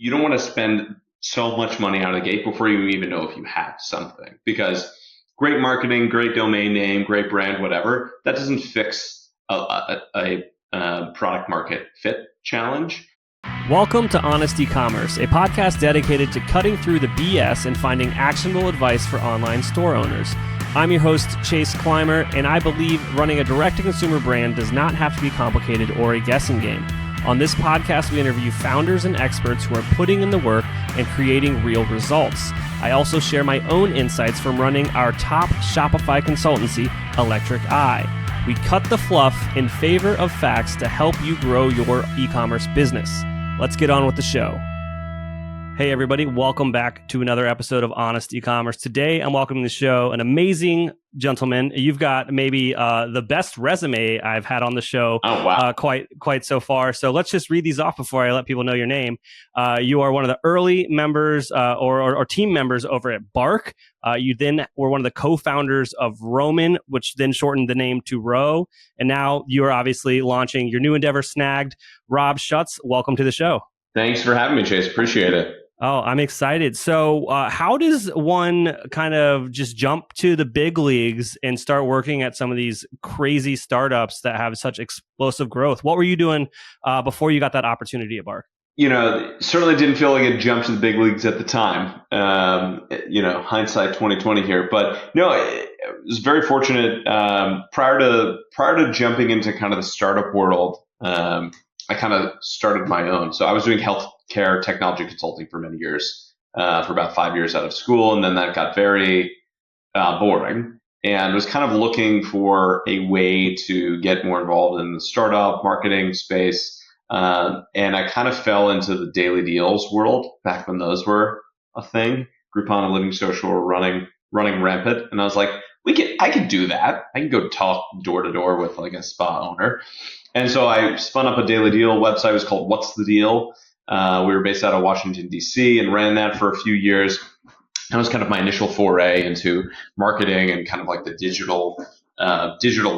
you don't want to spend so much money out of the gate before you even know if you have something, because great marketing, great domain name, great brand, whatever, that doesn't fix a product market fit challenge. Welcome to Honest Ecommerce, a podcast dedicated to cutting through the BS and finding actionable advice for online store owners. I'm your host, Chase Clymer, and I believe running a direct-to-consumer brand does not have to be complicated or a guessing game. On this podcast, we interview founders and experts who are putting in the work and creating real results. I also share my own insights from running our top Shopify consultancy, Electric Eye. We cut the fluff in favor of facts to help you grow your e-commerce business. Let's get on with the show. Hey everybody, welcome back to another episode of Honest Ecommerce. Today, I'm welcoming to the show an amazing gentleman. You've got maybe the best resume I've had on the show. Oh, wow. Quite so far. So let's just read these off before I let people know your name. You are one of the early members or team members over at Bark. You then were one of the co-founders of Roman, which then shortened the name to Row. And now you are obviously launching your new endeavor, Snagged. Rob Schutz, welcome to the show. Thanks for having me, Chase. Appreciate it. Oh, I'm excited. So how does one kind of just jump to the big leagues and start working at some of these crazy startups that have such explosive growth? What were you doing before you got that opportunity at Bark? Certainly didn't feel like it jumped to the big leagues at the time. Hindsight 2020 here. But no, I was very fortunate. Prior to jumping into kind of the startup world, I kind of started my own. So I was doing healthcare technology consulting for many years, for about 5 years out of school. And then that got very boring, and was kind of looking for a way to get more involved in the startup marketing space. And I kind of fell into the daily deals world back when those were a thing. Groupon and Living Social were running rampant. And I was like, I could do that. I can go talk door to door with like a spa owner. And so I spun up a daily deal website. It was called What's the Deal? We were based out of Washington, D.C. and ran that for a few years. That was kind of my initial foray into marketing and kind of like the digital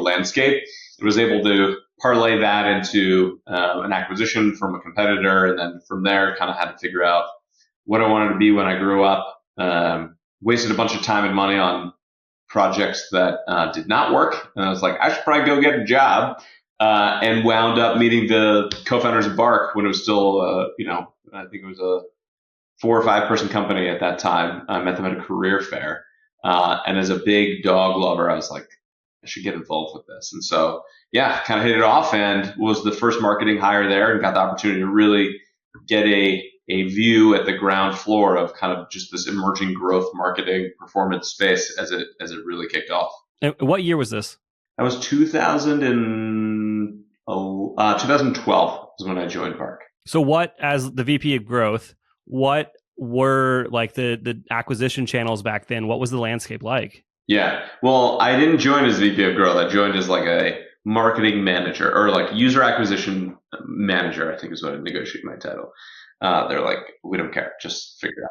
landscape. I was able to parlay that into an acquisition from a competitor. And then from there, kind of had to figure out what I wanted to be when I grew up. Wasted a bunch of time and money on projects that did not work. And I was like, I should probably go get a job. And wound up meeting the co-founders of Bark when it was still, I think it was a 4 or 5 person company at that time. I met them at a career fair. And as a big dog lover, I was like, I should get involved with this. And so, yeah, kind of hit it off and was the first marketing hire there and got the opportunity to really get a view at the ground floor of kind of just this emerging growth marketing performance space as it really kicked off. And what year was this? That was 2012 is when I joined Bark. So what, as the VP of growth, what were like the acquisition channels back then? What was the landscape like? Yeah. Well, I didn't join as VP of growth. I joined as like a marketing manager or like user acquisition manager, I think is what I negotiated my title. They're like, we don't care. Just figure it out.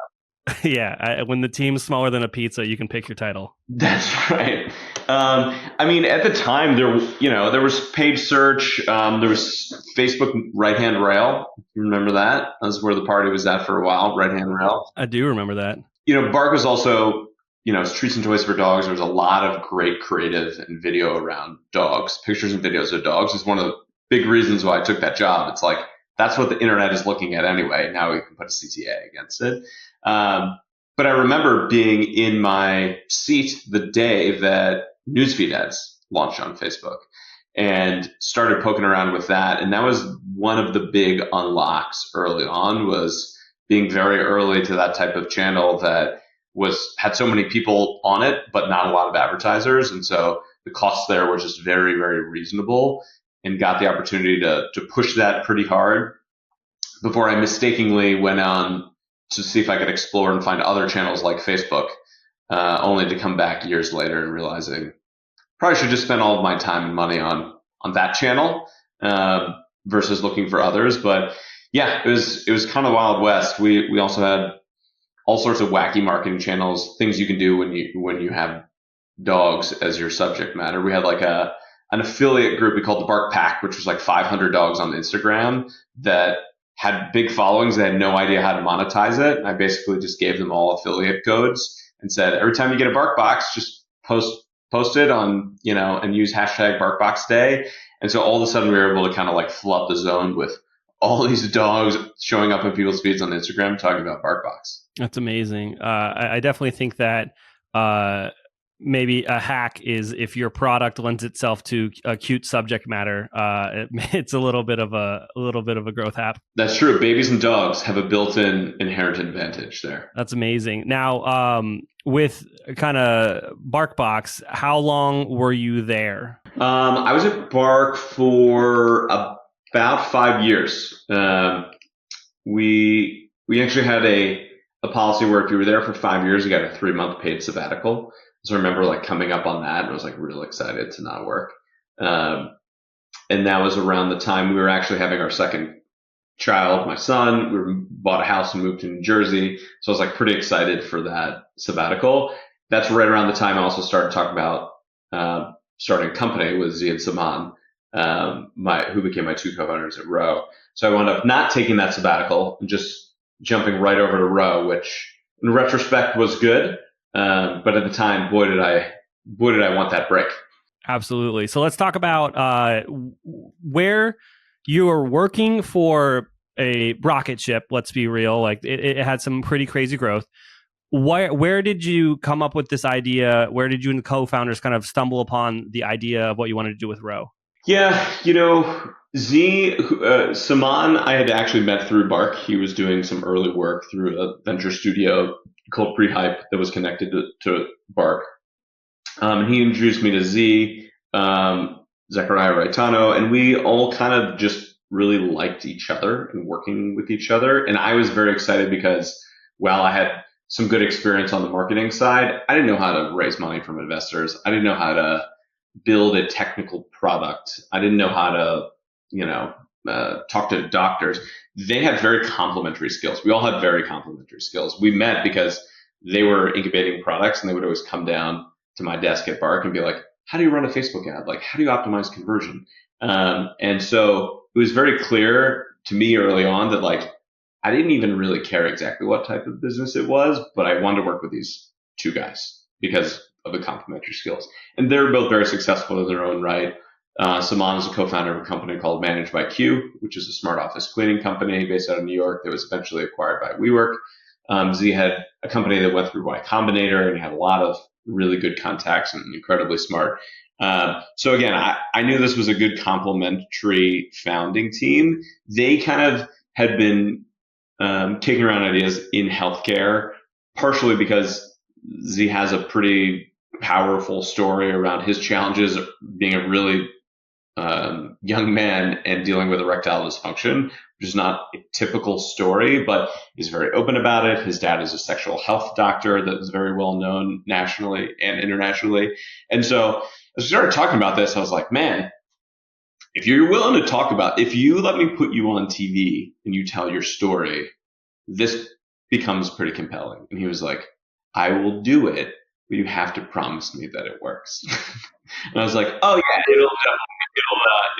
Yeah. When the team's smaller than a pizza, you can pick your title. That's right. At the time there was paid search. There was Facebook right-hand rail. You remember that? That was where the party was at for a while. Right-hand rail. I do remember that. Bark was also, it's treats and toys for dogs. There was a lot of great creative and video around dogs. Pictures and videos of dogs is one of the big reasons why I took that job. It's like, that's what the internet is looking at anyway. Now we can put a CTA against it. But I remember being in my seat the day that newsfeed ads launched on Facebook and started poking around with that. And that was one of the big unlocks early on, was being very early to that type of channel that had so many people on it, but not a lot of advertisers. And so the costs there were just very, very reasonable, and got the opportunity to push that pretty hard before I mistakenly went on to see if I could explore and find other channels like Facebook, only to come back years later and realizing probably should just spend all of my time and money on that channel versus looking for others. But yeah, it was kind of Wild West. We also had all sorts of wacky marketing channels, things you can do when you have dogs as your subject matter. We had like an affiliate group we called the Bark Pack, which was like 500 dogs on Instagram that had big followings. They had no idea how to monetize it. And I basically just gave them all affiliate codes and said, every time you get a bark box, just post it on, and use hashtag BarkBox Day. And so all of a sudden we were able to kind of like flood the zone with all these dogs showing up in people's feeds on Instagram talking about BarkBox. That's amazing. I definitely think that maybe a hack is if your product lends itself to a cute subject matter, it's a little bit of a growth hack. That's true. Babies and dogs have a built-in inherent advantage there. That's amazing. Now, with kind of BarkBox, how long were you there? I was at Bark for about 5 years. We actually had a policy where if you were there for 5 years, you got a 3-month paid sabbatical. So I remember like coming up on that and I was like real excited to not work. And that was around the time we were actually having our second child, my son. We bought a house and moved to New Jersey. So I was like pretty excited for that sabbatical. That's right around the time I also started talking about starting a company with Z and Saman, who became my 2 co-founders at Row. So I wound up not taking that sabbatical and just jumping right over to Row, which in retrospect was good. But at the time, boy, did I want that break. Absolutely. So let's talk about where you are working for a rocket ship. Let's be real. Like it had some pretty crazy growth. Where did you come up with this idea? Where did you and the co-founders kind of stumble upon the idea of what you wanted to do with Row? Yeah, Saman, I had actually met through Bark. He was doing some early work through a venture studio called Prehype that was connected to Bark. He introduced me to Z, Zechariah Raitano, and we all kind of just really liked each other and working with each other. And I was very excited because while I had some good experience on the marketing side, I didn't know how to raise money from investors. I didn't know how to build a technical product. I didn't know how to, talk to doctors. They had very complementary skills. We all had very complementary skills. We met because they were incubating products and they would always come down to my desk at Bark and be like, how do you run a Facebook ad? Like, how do you optimize conversion? And so it was very clear to me early on that like, I didn't even really care exactly what type of business it was, but I wanted to work with these 2 guys because of the complementary skills. And they're both very successful in their own right. Saman is a co-founder of a company called Managed by Q, which is a smart office cleaning company based out of New York that was eventually acquired by WeWork. Z had a company that went through Y Combinator and had a lot of really good contacts and incredibly smart. So again, I knew this was a good complementary founding team. They kind of had been kicking around ideas in healthcare, partially because Z has a pretty powerful story around his challenges of being a really young man and dealing with erectile dysfunction, which is not a typical story, but he's very open about it. His dad is a sexual health doctor that is very well known nationally and internationally. And so as we started talking about this, I was like, man, if you're willing to talk about, if you let me put you on TV and you tell your story, this becomes pretty compelling. And he was like, I will do it, but you have to promise me that it works. And I was like, oh yeah,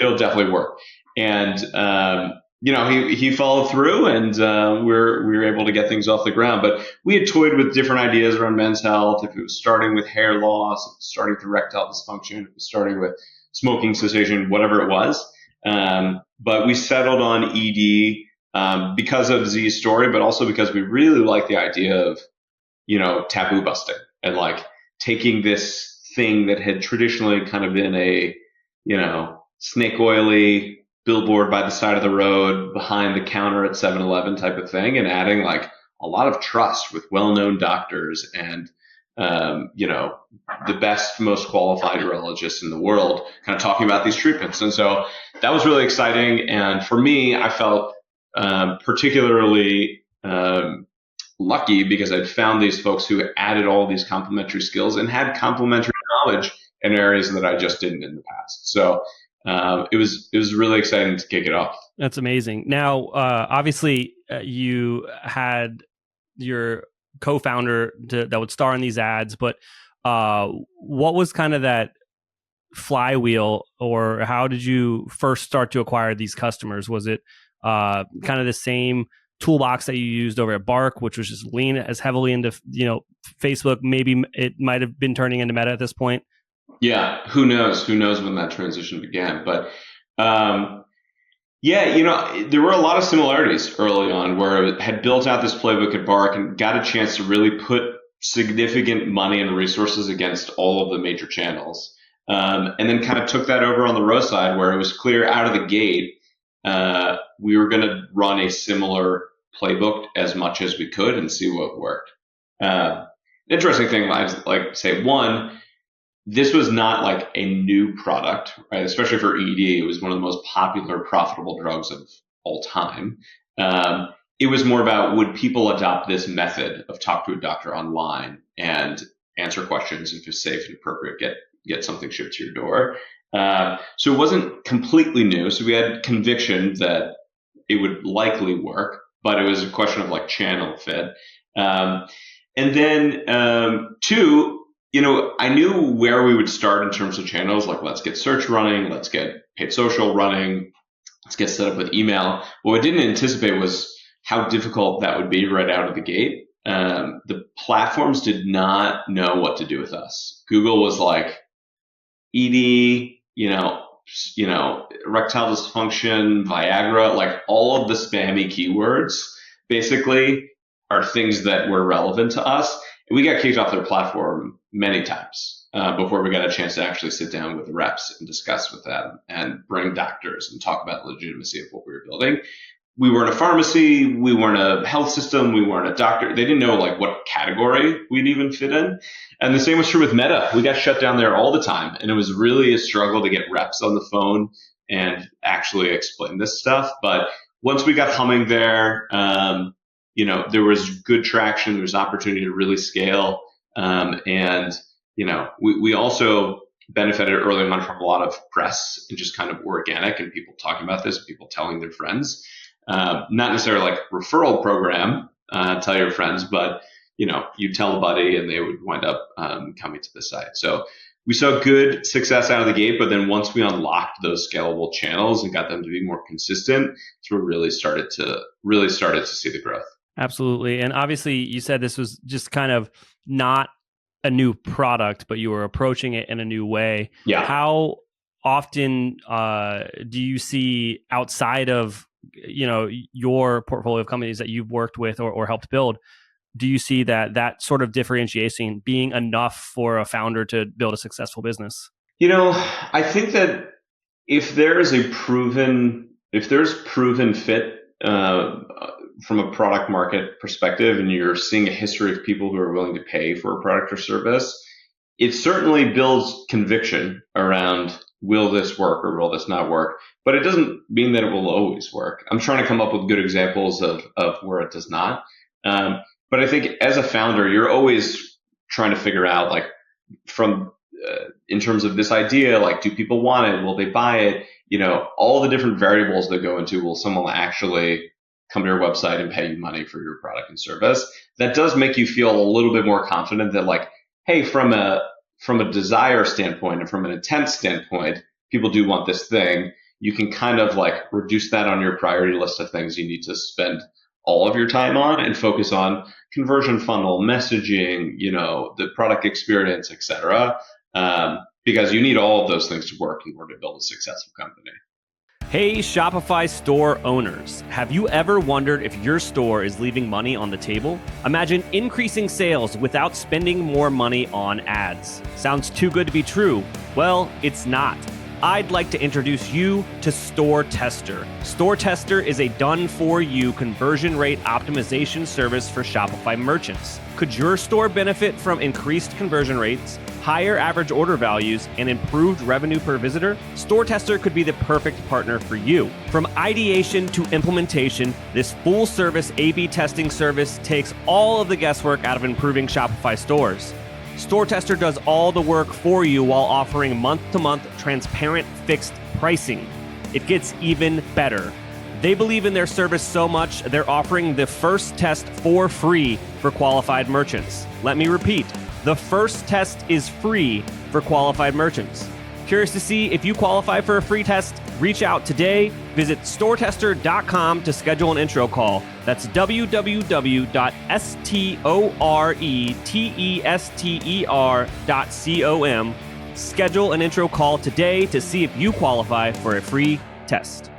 it'll definitely work. And, he followed through and, we were able to get things off the ground, but we had toyed with different ideas around men's health. If it was starting with hair loss, if it was starting with erectile dysfunction, if it was starting with smoking cessation, whatever it was. But we settled on ED, because of Z's story, but also because we really like the idea of, taboo busting and like taking this thing that had traditionally kind of been a, snake oily billboard by the side of the road behind the counter at 7-Eleven type of thing and adding like a lot of trust with well-known doctors and, the best, most qualified urologists in the world kind of talking about these treatments. And so that was really exciting. And for me, I felt, particularly, lucky because I'd found these folks who added all these complementary skills and had complementary knowledge in areas that I just didn't in the past. So it was really exciting to kick it off. That's amazing. Now, obviously, you had your co-founder that would star in these ads, but what was kind of that flywheel, or how did you first start to acquire these customers? Was it kind of the same toolbox that you used over at Bark, which was just lean as heavily into, Facebook. Maybe it might have been turning into Meta at this point. Yeah, who knows? Who knows when that transition began? But there were a lot of similarities early on where it had built out this playbook at Bark and got a chance to really put significant money and resources against all of the major channels. And then kind of took that over on the Row side where it was clear out of the gate, we were going to run a similar playbook as much as we could and see what worked. Interesting thing, I'd like to say, one, this was not like a new product, right? Especially for ED, it was one of the most popular, profitable drugs of all time. It was more about, would people adopt this method of talk to a doctor online and answer questions if it's safe and appropriate, get something shipped to your door. So it wasn't completely new. So we had conviction that it would likely work, but it was a question of like channel fit. And then two, I knew where we would start in terms of channels. Like, let's get search running, let's get paid social running, let's get set up with email. What I didn't anticipate was how difficult that would be right out of the gate. The platforms did not know what to do with us. Google was like, ED, erectile dysfunction, Viagra, like all of the spammy keywords basically are things that were relevant to us. And we got kicked off their platform many times before we got a chance to actually sit down with the reps and discuss with them and bring doctors and talk about the legitimacy of what we were building. We weren't a pharmacy, we weren't a health system, we weren't a doctor. They didn't know like what category we'd even fit in. And the same was true with Meta. We got shut down there all the time. And it was really a struggle to get reps on the phone and actually explain this stuff. But once we got humming there, there was good traction. There was opportunity to really scale. We also benefited early on from a lot of press and just kind of organic and people talking about this, people telling their friends. Not necessarily like referral program, tell your friends, but you tell a buddy and they would wind up coming to the site. So we saw good success out of the gate, but then once we unlocked those scalable channels and got them to be more consistent, so we really started to see the growth. Absolutely. And obviously you said this was just kind of not a new product, but you were approaching it in a new way. Yeah. How often do you see outside of your portfolio of companies that you've worked with or helped build, do you see that sort of differentiation being enough for a founder to build a successful business? I think that if there's proven fit from a product market perspective, and you're seeing a history of people who are willing to pay for a product or service, it certainly builds conviction around, will this work or will this not work? But it doesn't mean that it will always work. I'm trying to come up with good examples of where it does not. But I think as a founder, you're always trying to figure out, like, from in terms of this idea, like, do people want it? Will they buy it? All the different variables that go into, will someone actually come to your website and pay you money for your product and service? That does make you feel a little bit more confident that, like, hey, from a desire standpoint and from an intent standpoint, people do want this thing. You can kind of like reduce that on your priority list of things you need to spend all of your time on and focus on conversion funnel, messaging, the product experience, et cetera. Because you need all of those things to work in order to build a successful company. Hey, Shopify store owners. Have you ever wondered if your store is leaving money on the table? Imagine increasing sales without spending more money on ads. Sounds too good to be true. Well, it's not. I'd like to introduce you to Store Tester. Store Tester is a done-for-you conversion rate optimization service for Shopify merchants. Could your store benefit from increased conversion rates, higher average order values, and improved revenue per visitor? Store Tester could be the perfect partner for you. From ideation to implementation, this full-service A/B testing service takes all of the guesswork out of improving Shopify stores. Store Tester does all the work for you while offering month-to-month transparent fixed pricing. It gets even better. They believe in their service so much, they're offering the first test for free for qualified merchants. Let me repeat. The first test is free for qualified merchants. Curious to see if you qualify for a free test? Reach out today. Visit storetester.com to schedule an intro call. That's www.storetester.com. Schedule an intro call today to see if you qualify for a free test.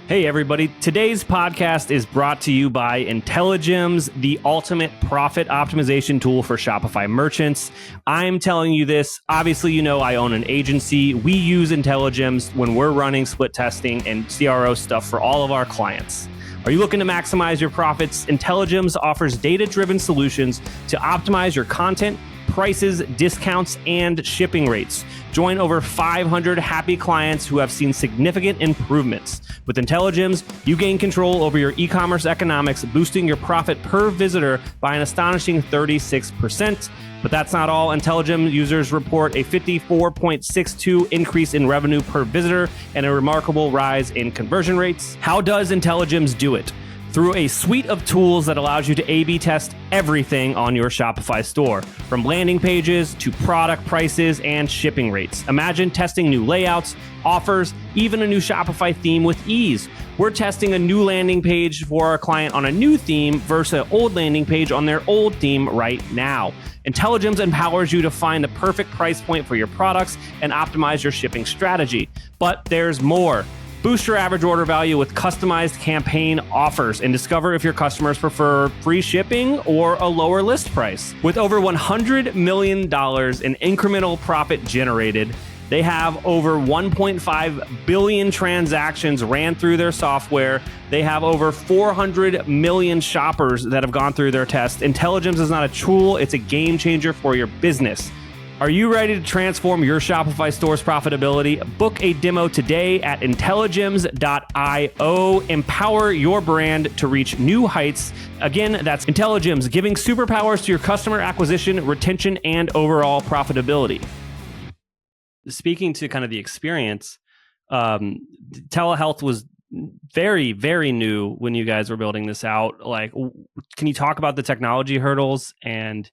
Hey everybody, today's podcast is brought to you by Intelligems, the ultimate profit optimization tool for Shopify merchants. I'm telling you this, obviously you know I own an agency. We use Intelligems when we're running split testing and CRO stuff for all of our clients. Are you looking to maximize your profits? Intelligems offers data-driven solutions to optimize your content, prices, discounts, and shipping rates. Join over 500 happy clients who have seen significant improvements. With Intelligems, you gain control over your e-commerce economics, boosting your profit per visitor by an astonishing 36%. But that's not all. Intelligems users report a 54.62 increase in revenue per visitor and a remarkable rise in conversion rates. How does Intelligems do it? Through a suite of tools that allows you to A/B test everything on your Shopify store, from landing pages to product prices and shipping rates. Imagine testing new layouts, offers, even a new Shopify theme with ease. We're testing a new landing page for our client on a new theme versus an old landing page on their old theme right now. Intelligems empowers you to find the perfect price point for your products and optimize your shipping strategy. But there's more. Boost your average order value with customized campaign offers and discover if your customers prefer free shipping or a lower list price. With over $100 million in incremental profit generated, they have over 1.5 billion transactions ran through their software. They have over 400 million shoppers that have gone through their test. Intelligems is not a tool, it's a game changer for your business. Are you ready to transform your Shopify store's profitability? Book a demo today at intelligems.io. Empower your brand to reach new heights. Again, that's Intelligems, giving superpowers to your customer acquisition, retention, and overall profitability. Speaking to kind of the experience, telehealth was very, very new when you guys were building this out. Like, can you talk about the technology hurdles and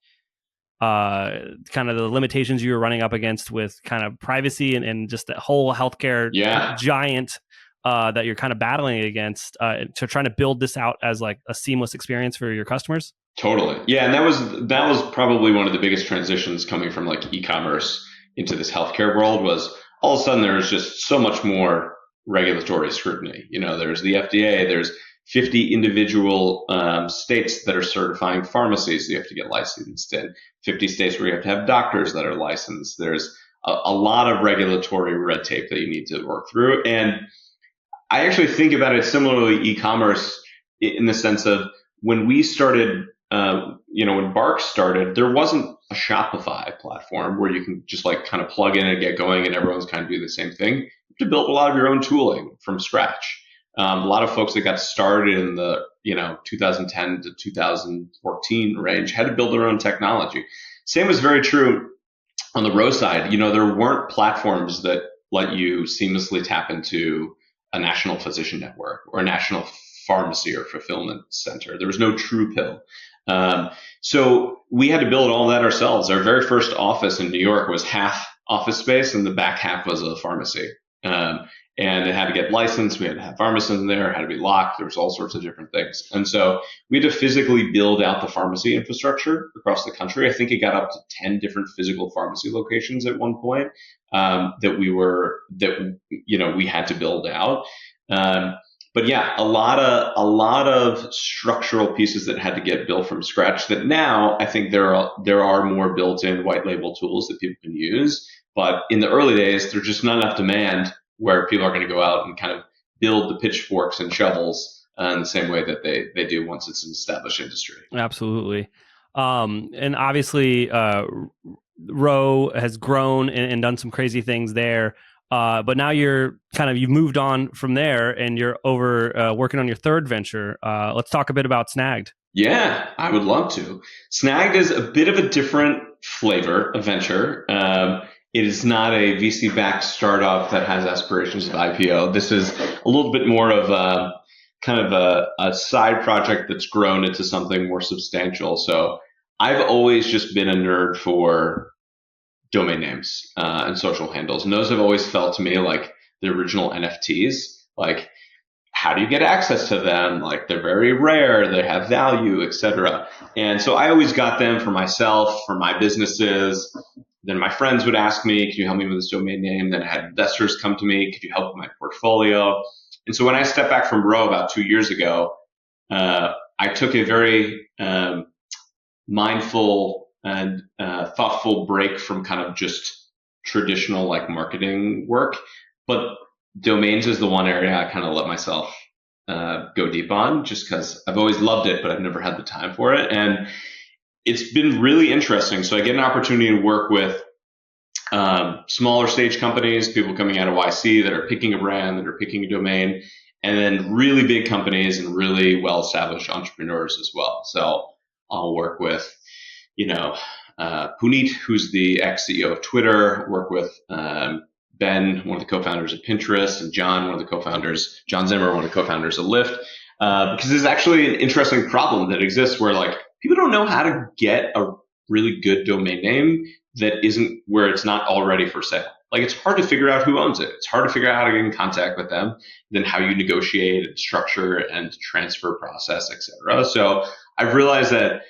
kind of the limitations you were running up against with kind of privacy and just the whole healthcare giant that you're kind of battling against to trying to build this out as like a seamless experience for your customers? Totally. Yeah. And that was probably one of the biggest transitions coming from like e-commerce into this healthcare world was all of a sudden there was just so much more regulatory scrutiny. You know, there's the FDA, there's 50 individual states that are certifying pharmacies you have to get licensed in, 50 states where you have to have doctors that are licensed. There's a lot of regulatory red tape that you need to work through. And I actually think about it similarly e-commerce in the sense of when we started, when Bark started, there wasn't a Shopify platform where you can just like kind of plug in and get going and everyone's kind of doing the same thing. You have to build a lot of your own tooling from scratch. A lot of folks that got started in the 2010 to 2014 range had to build their own technology. Same was very true on the Row side. You know, there weren't platforms that let you seamlessly tap into a national physician network or a national pharmacy or fulfillment center. There was no true pill. So we had to build all that ourselves. Our very first office in New York was half office space and the back half was a pharmacy. And it had to get licensed. We had to have pharmacists in there. It had to be locked. There was all sorts of different things. And so we had to physically build out the pharmacy infrastructure across the country. I think it got up to 10 different physical pharmacy locations at one point that we had to build out. But yeah, a lot of structural pieces that had to get built from scratch that now I think there are more built-in white label tools that people can use. But in the early days, there's just not enough demand where people are going to go out and kind of build the pitchforks and shovels in the same way that they do once it's an established industry. Absolutely. And obviously, Row has grown and done some crazy things there. But now you've moved on from there and you're over working on your third venture. Let's talk a bit about Snagged. Yeah, I would love to. Snagged is a bit of a different flavor of venture. It is not a VC-backed startup that has aspirations of IPO. This is a little bit more of a side project that's grown into something more substantial. So I've always just been a nerd for domain names and social handles. And those have always felt to me like the original NFTs. Like, how do you get access to them? Like, they're very rare, they have value, etc. And so I always got them for myself, for my businesses. Then my friends would ask me, could you help me with this domain name? Then I had investors come to me, could you help with my portfolio? And so when I stepped back from Row about 2 years ago, I took a very mindful and thoughtful break from kind of just traditional like marketing work. But domains is the one area I kind of let myself go deep on, just because I've always loved it, but I've never had the time for it. And it's been really interesting. So I get an opportunity to work with smaller stage companies, people coming out of YC that are picking a brand, that are picking a domain, and then really big companies and really well-established entrepreneurs as well. So I'll work with, Puneet, who's the ex-CEO of Twitter, work with Ben, one of the co-founders of Pinterest, and John Zimmer, one of the co-founders of Lyft, because there's actually an interesting problem that exists where like people don't know how to get a really good domain name that isn't where it's not already for sale. Like, it's hard to figure out who owns it. It's hard to figure out how to get in contact with them, then how you negotiate and structure and transfer process, et cetera. So I've realized that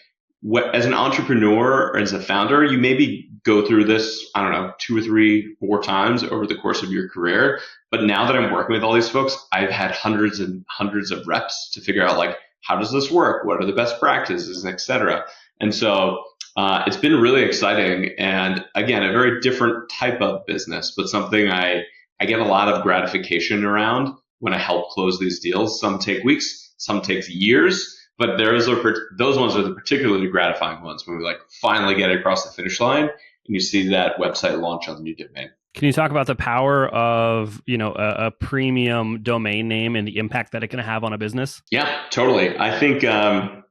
as an entrepreneur or as a founder, you maybe go through this, 2 or 3, 4 times over the course of your career. But now that I'm working with all these folks, I've had hundreds and hundreds of reps to figure out, like, how does this work? What are the best practices, et cetera? And so it's been really exciting. And again, a very different type of business, but something I get a lot of gratification around when I help close these deals. Some take weeks, some take years. But those ones are the particularly gratifying ones when we like finally get across the finish line and you see that website launch on the new domain. Can you talk about the power of, a premium domain name and the impact that it can have on a business? Yeah, totally. I think, the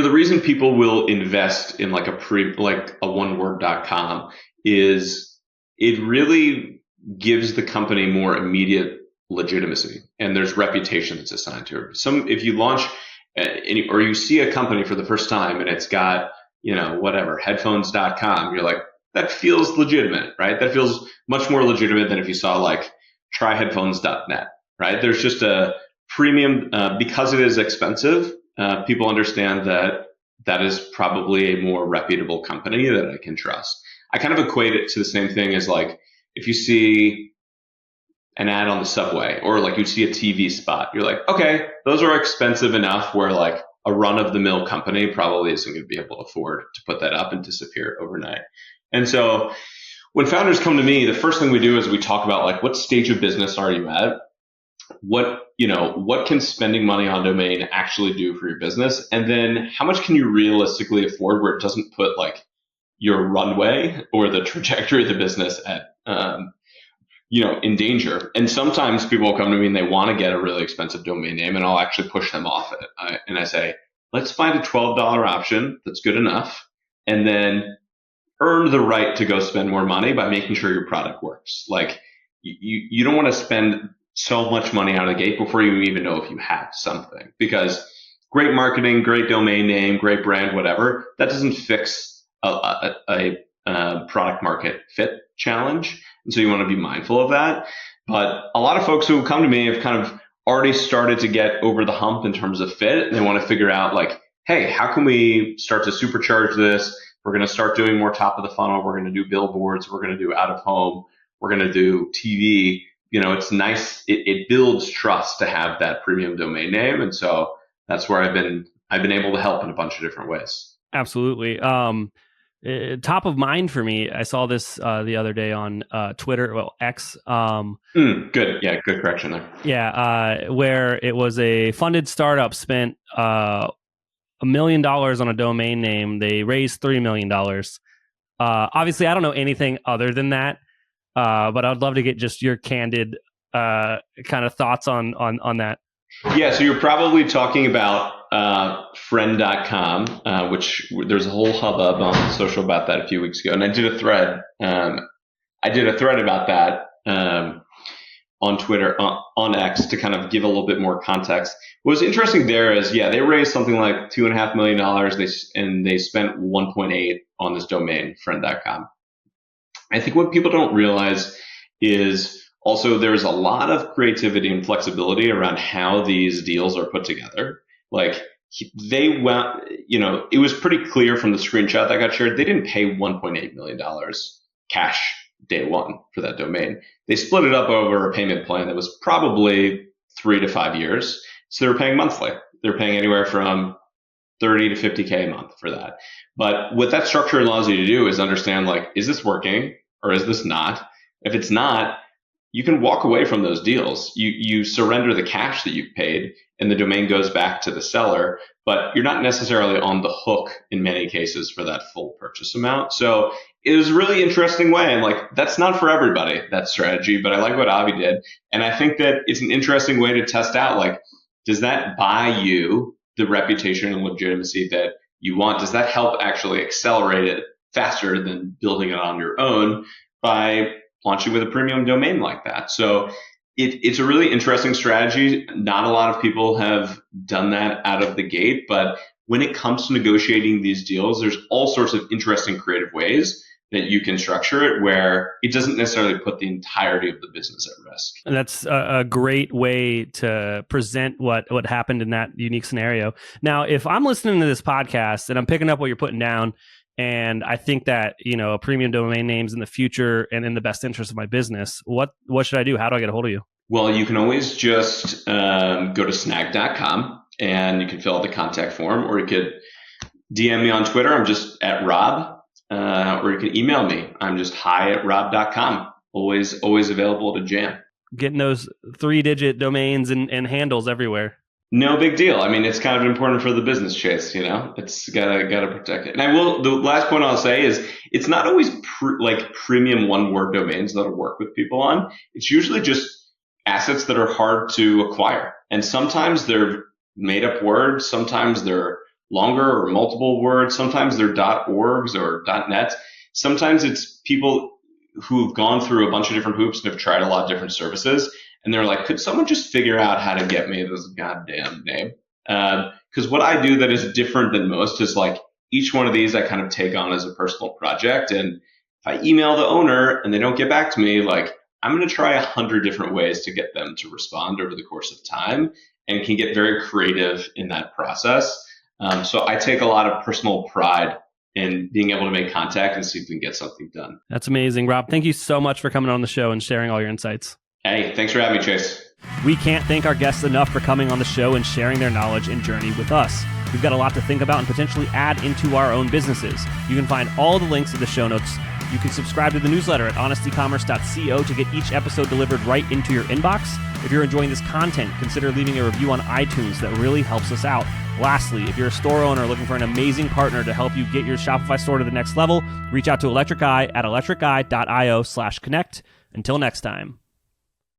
reason people will invest in like a oneword.com is it really gives the company more immediate legitimacy, and there's reputation that's assigned to it. If you launch or you see a company for the first time and it's got, headphones.com, you're like, that feels legitimate, right? That feels much more legitimate than if you saw like tryheadphones.net, right? There's just a premium, because it is expensive. People understand that is probably a more reputable company that I can trust. I kind of equate it to the same thing as like, if you see an ad on the subway or like you see a TV spot, you're like, okay, those are expensive enough where like a run-of-the-mill company probably isn't going to be able to afford to put that up and disappear overnight. And so when founders come to me, the first thing we do is we talk about like, what stage of business are you at? What can spending money on domain actually do for your business? And then how much can you realistically afford where it doesn't put like your runway or the trajectory of the business at, in danger. And sometimes people will come to me and they want to get a really expensive domain name, and I'll actually push them off it. And I say, let's find a $12 option that's good enough, and then earn the right to go spend more money by making sure your product works. Like, you don't want to spend so much money out of the gate before you even know if you have something, because great marketing, great domain name, great brand, whatever, that doesn't fix a product market fit challenge. And so you want to be mindful of that. But a lot of folks who come to me have kind of already started to get over the hump in terms of fit. And they want to figure out like, hey, how can we start to supercharge this? We're going to start doing more top of the funnel. We're going to do billboards. We're going to do out of home. We're going to do TV. It's nice. It builds trust to have that premium domain name. And so that's where I've been able to help in a bunch of different ways. Absolutely. Top of mind for me, I saw this the other day on Twitter, X. Good. Yeah, good correction there. Yeah, where it was a funded startup spent $1 million on a domain name. They raised $3 million. Obviously, I don't know anything other than that, but I'd love to get just your candid kind of thoughts on that. Yeah, so you're probably talking about friend.com, which there's a whole hubbub on social about that a few weeks ago. And I did a thread. About that on Twitter, on X, to kind of give a little bit more context. What was interesting there is, they raised something like $2.5 million. They spent 1.8 on this domain, friend.com. I think what people don't realize is Also, there's a lot of creativity and flexibility around how these deals are put together. Like they went, it was pretty clear from the screenshot that got shared, they didn't pay $1.8 million cash day one for that domain. They split it up over a payment plan that was probably 3 to 5 years. So they were paying monthly. They're paying anywhere from 30 to 50K a month for that. But what that structure allows you to do is understand, like, is this working or is this not? If it's not, you can walk away from those deals. You surrender the cash that you've paid and the domain goes back to the seller, but you're not necessarily on the hook in many cases for that full purchase amount. So it was a really interesting way. And like, that's not for everybody, that strategy, but I like what Avi did. And I think that it's an interesting way to test out, like, does that buy you the reputation and legitimacy that you want? Does that help actually accelerate it faster than building it on your own by launching with a premium domain like that? So it's a really interesting strategy. Not a lot of people have done that out of the gate, but when it comes to negotiating these deals, there's all sorts of interesting creative ways that you can structure it where it doesn't necessarily put the entirety of the business at risk. And that's a great way to present what happened in that unique scenario. Now, if I'm listening to this podcast and I'm picking up what you're putting down, and I think that, a premium domain name's in the future and in the best interest of my business, what should I do? How do I get a hold of you? Well, you can always just go to snagged.com and you can fill out the contact form, or you could DM me on Twitter. I'm just at Rob. Or you can email me. I'm just hi@rob.com. Always available to jam. Getting those 3-digit domains and handles everywhere. No big deal. I mean, it's kind of important for the business, Chase. It's gotta protect it. And the last point I'll say is it's not always premium one-word domains that'll work with people on. It's usually just assets that are hard to acquire. And sometimes they're made up words. Sometimes they're longer or multiple words. Sometimes they're .orgs or .net. Sometimes it's people who've gone through a bunch of different hoops and have tried a lot of different services. And they're like, could someone just figure out how to get me this goddamn name? Because what I do that is different than most is like each one of these I kind of take on as a personal project. And if I email the owner and they don't get back to me, like I'm going to try 100 different ways to get them to respond over the course of time and can get very creative in that process. So I take a lot of personal pride in being able to make contact and see if we can get something done. That's amazing, Rob. Thank you so much for coming on the show and sharing all your insights. Hey, thanks for having me, Chase. We can't thank our guests enough for coming on the show and sharing their knowledge and journey with us. We've got a lot to think about and potentially add into our own businesses. You can find all the links in the show notes. You can subscribe to the newsletter at honestecommerce.co to get each episode delivered right into your inbox. If you're enjoying this content, consider leaving a review on iTunes. That really helps us out. Lastly, if you're a store owner looking for an amazing partner to help you get your Shopify store to the next level, reach out to Electric Eye at electriceye.io/connect. Until next time.